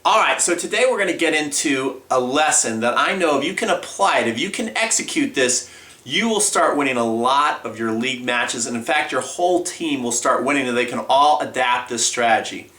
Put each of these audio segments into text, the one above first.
All right, so today we're going to get into a lesson that I know if you can apply it, if you can execute this, you will start winning a lot of your league matches, and in fact your whole team will start winning if they can all adapt this strategy.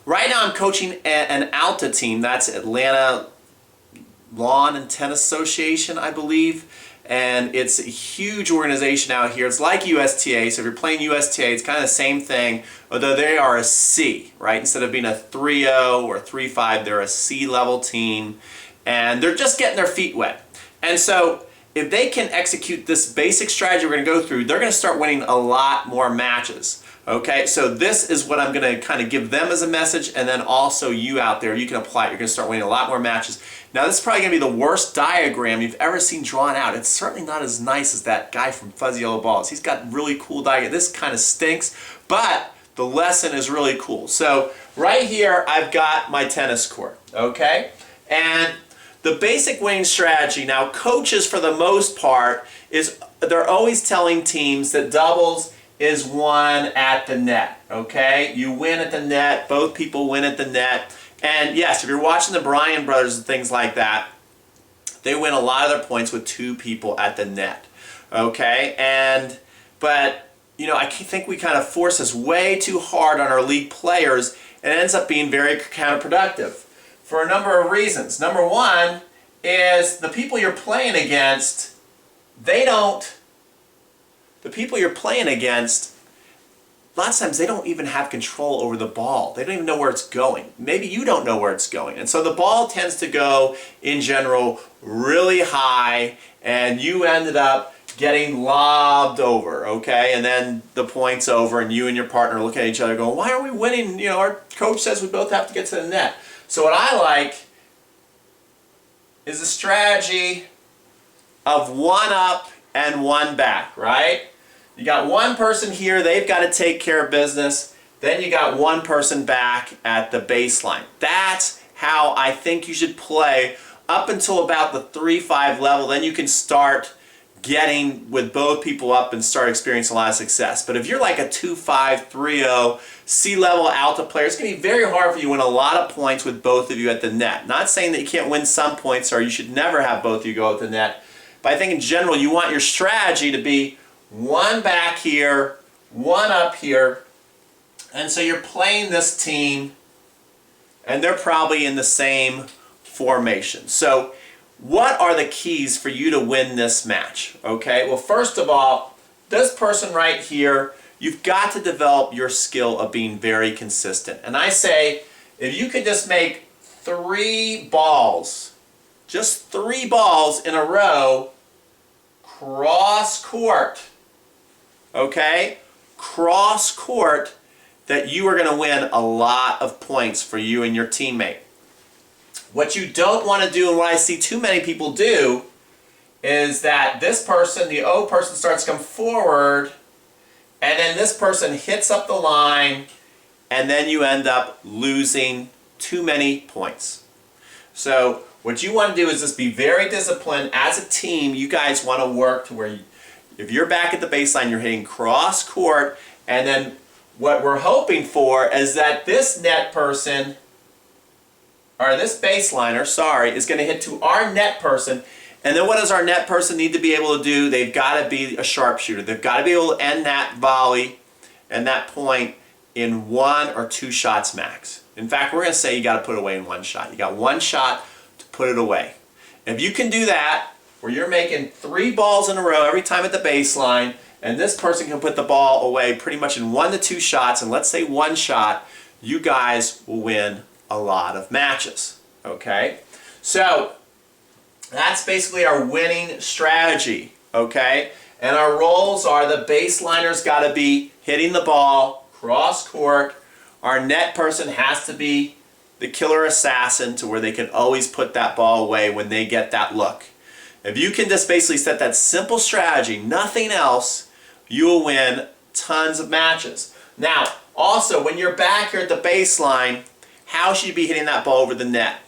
Right now I'm coaching an ALTA team, that's Atlanta Lawn and Tennis Association, I believe, and it's a huge organization out here. It's like USTA, so if you're playing USTA, it's kind of the same thing, although they are a C, right? Instead of being a 3-0 or 3-5, they're a C-level team, and they're just getting their feet wet. And so if they can execute this basic strategy we're going to go through, they're going to start winning a lot more matches. Okay, so this is what I'm going to kind of give them as a message, and then also you out there, you can apply it. You're going to start winning a lot more matches. Now this is probably going to be the worst diagram you've ever seen drawn out. It's certainly not as nice as that guy from Fuzzy Yellow Balls. He's got really cool diagram. This kind of stinks, but the lesson is really cool. So right here I've got my tennis court, okay? And the basic winning strategy, now coaches for the most part, they're always telling teams that doubles is won at the net, okay? You win at the net, both people win at the net. And yes, if you're watching the Bryan brothers and things like that, they win a lot of their points with two people at the net, okay? But you know, I think we kind of force this way too hard on our league players, and it ends up being very counterproductive for a number of reasons. Number one is the people you're playing against, the people you're playing against, lots of times they don't even have control over the ball. They don't even know where it's going. Maybe you don't know where it's going. And so the ball tends to go, in general, really high, and you ended up getting lobbed over, okay? And then the point's over, and you and your partner look at each other going, why are we winning? You know, our coach says we both have to get to the net. So what I like is a strategy of one up and one back, right? You got one person here, they've got to take care of business. Then you got one person back at the baseline. That's how I think you should play up until about the 3-5 level. Then you can start getting with both people up and start experiencing a lot of success. But if you're like a 2-5, 3-0, C-level ALTA player, it's going to be very hard for you to win a lot of points with both of you at the net. Not saying that you can't win some points or you should never have both of you go at the net. But I think in general you want your strategy to be one back here, one up here, and so you're playing this team and they're probably in the same formation. So what are the keys for you to win this match? Okay, well first of all, this person right here, you've got to develop your skill of being very consistent. And I say, if you could just make 3 balls, just 3 balls in a row, cross court, okay? Cross court, that you are going to win a lot of points for you and your teammate. What you don't want to do, and what I see too many people do, is that this person, the O person, starts to come forward, and then this person hits up the line, and then you end up losing too many points. So what you want to do is just be very disciplined. As a team, you guys want to work to where if you're back at the baseline, you're hitting cross court, and then what we're hoping for is that this net person, or this baseliner, sorry, is going to hit to our net person. And then what does our net person need to be able to do? They've got to be a sharpshooter. They've got to be able to end that volley and that point in 1 or 2 shots max. In fact, we're going to say you got to put it away in 1 shot. You got 1 shot to put it away. If you can do that, where you're making 3 balls in a row every time at the baseline, and this person can put the ball away pretty much in 1 to 2 shots, and let's say 1 shot, you guys will win a lot of matches, okay? So that's basically our winning strategy, okay? And our roles are the baseliner's got to be hitting the ball cross court. Our net person has to be the killer assassin to where they can always put that ball away when they get that look. If you can just basically set that simple strategy, nothing else, you will win tons of matches. Now, also, when you're back here at the baseline, how should you be hitting that ball over the net?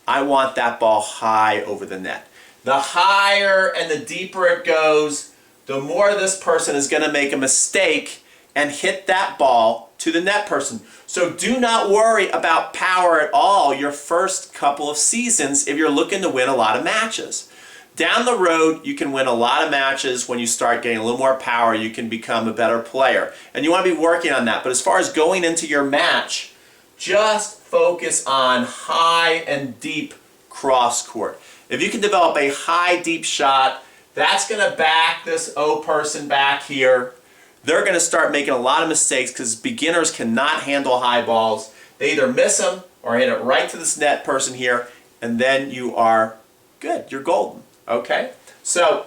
I want that ball high over the net. The higher and the deeper it goes, the more this person is going to make a mistake and hit that ball to the net person. So do not worry about power at all your first couple of seasons if you're looking to win a lot of matches. Down the road, you can win a lot of matches when you start getting a little more power. You can become a better player. And you want to be working on that. But as far as going into your match, just focus on high and deep cross court. If you can develop a high, deep shot, that's going to back this O person back here. They're going to start making a lot of mistakes because beginners cannot handle high balls. They either miss them or hit it right to this net person here, and then you are good. You're golden. Okay? So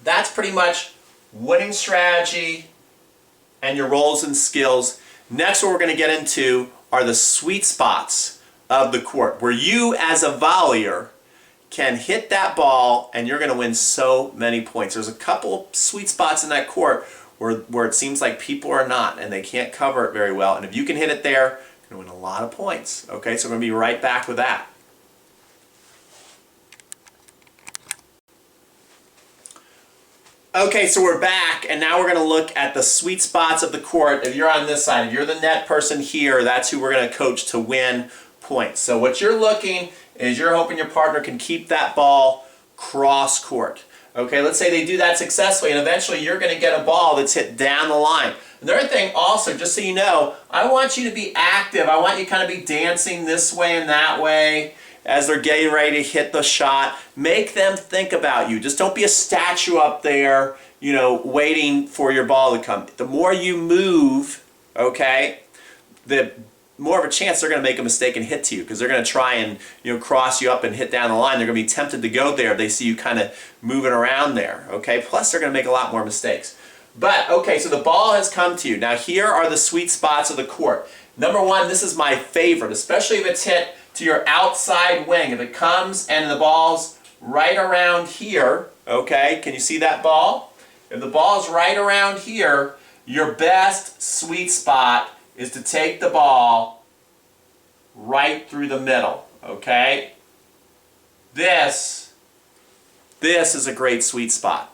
that's pretty much winning strategy and your roles and skills. Next, what we're going to get into are the sweet spots of the court, where you as a volleyer can hit that ball and you're going to win so many points. There's a couple sweet spots in that court where it seems like people are not and they can't cover it very well. And if you can hit it there, you're going to win a lot of points. Okay, so we're going to be right back with that. Okay, so we're back, and now we're going to look at the sweet spots of the court. If you're on this side, if you're the net person here, that's who we're going to coach to win points. So what you're looking is you're hoping your partner can keep that ball cross court. Okay, let's say they do that successfully, and eventually you're going to get a ball that's hit down the line. Another thing also, just so you know, I want you to be active. I want you to kind of be dancing this way and that way as they're getting ready to hit the shot. Make them think about you. Just don't be a statue up there, you know, waiting for your ball to come. The more you move, okay, the more of a chance they're going to make a mistake and hit to you, because they're going to try and, you know, cross you up and hit down the line. They're going to be tempted to go there if they see you kind of moving around there, okay? Plus, they're going to make a lot more mistakes. But, okay, so the ball has come to you. Now, here are the sweet spots of the court. Number one, this is my favorite, especially if it's hit to your outside wing. If it comes and the ball's right around here, okay, can you see that ball? If the ball's right around here, your best sweet spot is to take the ball right through the middle, okay? This is a great sweet spot.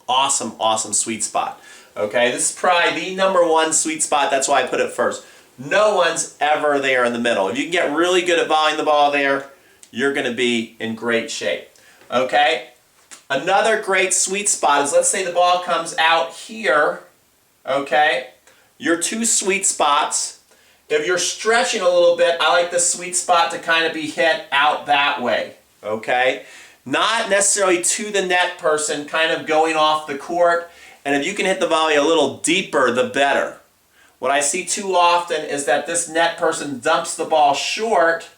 Awesome, awesome sweet spot. Okay, this is probably the number one sweet spot. That's why I put it first. No one's ever there in the middle. If you can get really good at volleying the ball there, you're going to be in great shape. Okay? Another great sweet spot is, let's say the ball comes out here. Okay? Your two sweet spots. If you're stretching a little bit, I like the sweet spot to kind of be hit out that way. Okay? Not necessarily to the net person, kind of going off the court. And if you can hit the volley a little deeper, the better. What I see too often is that this net person dumps the ball short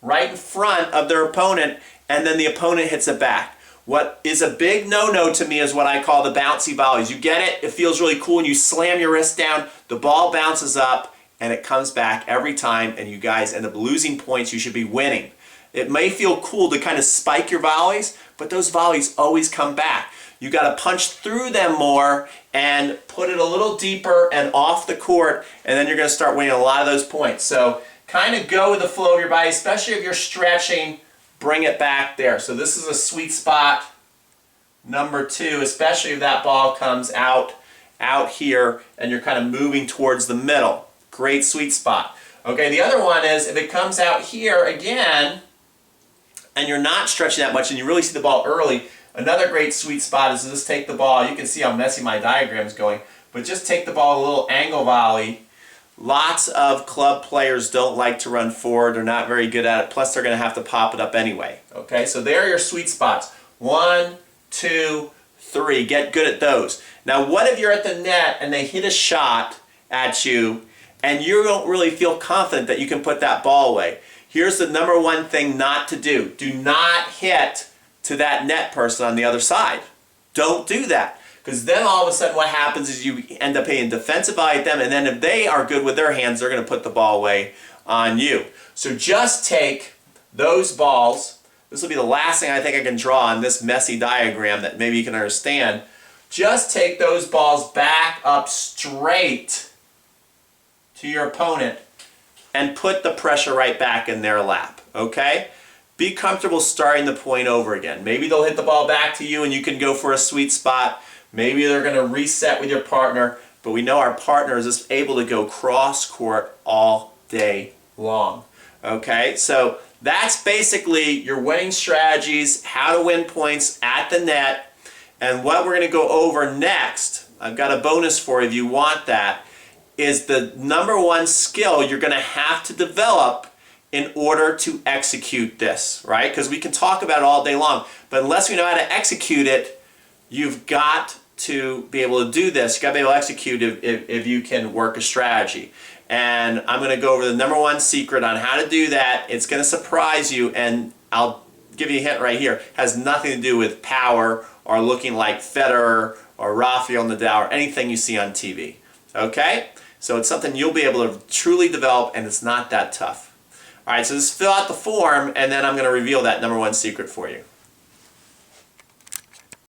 right in front of their opponent, and then the opponent hits it back. What is a big no-no to me is what I call the bouncy volleys. You get it, it feels really cool, and you slam your wrist down, the ball bounces up, and it comes back every time, and you guys end up losing points. You should be winning. It may feel cool to kind of spike your volleys, but those volleys always come back. You got to punch through them more and put it a little deeper and off the court, and then you're going to start winning a lot of those points. So kind of go with the flow of your body, especially if you're stretching, bring it back there. So this is a sweet spot number two, especially if that ball comes out here and you're kind of moving towards the middle. Great sweet spot. Okay, the other one is if it comes out here again and you're not stretching that much and you really see the ball early, another great sweet spot is to just take the ball. You can see how messy my diagram is going, but just take the ball a little angle volley. Lots of club players don't like to run forward. They're not very good at it. Plus, they're going to have to pop it up anyway. Okay, so there are your sweet spots. 1, 2, 3. Get good at those. Now, what if you're at the net and they hit a shot at you and you don't really feel confident that you can put that ball away? Here's the number one thing not to do. Do not hit to that net person on the other side. Don't do that. Because then all of a sudden what happens is you end up paying defensive volley at them, and then if they are good with their hands, they're going to put the ball away on you. So just take those balls. This will be the last thing I think I can draw on this messy diagram that maybe you can understand. Just take those balls back up straight to your opponent and put the pressure right back in their lap. Okay? Be comfortable starting the point over again. Maybe they'll hit the ball back to you and you can go for a sweet spot. Maybe they're going to reset with your partner, but we know our partner is just able to go cross court all day long. Okay, so that's basically your winning strategies, how to win points at the net. And what we're going to go over next, I've got a bonus for you if you want that, is the number one skill you're going to have to develop in order to execute this, right? Because we can talk about it all day long, but unless we know how to execute it, you've got to be able to do this. You've got to be able to execute if you can work a strategy. And I'm going to go over the number one secret on how to do that. It's going to surprise you, and I'll give you a hint right here. It has nothing to do with power or looking like Federer or Rafael Nadal or anything you see on TV. Okay? So it's something you'll be able to truly develop, and it's not that tough. All right, so just fill out the form, and then I'm going to reveal that number one secret for you.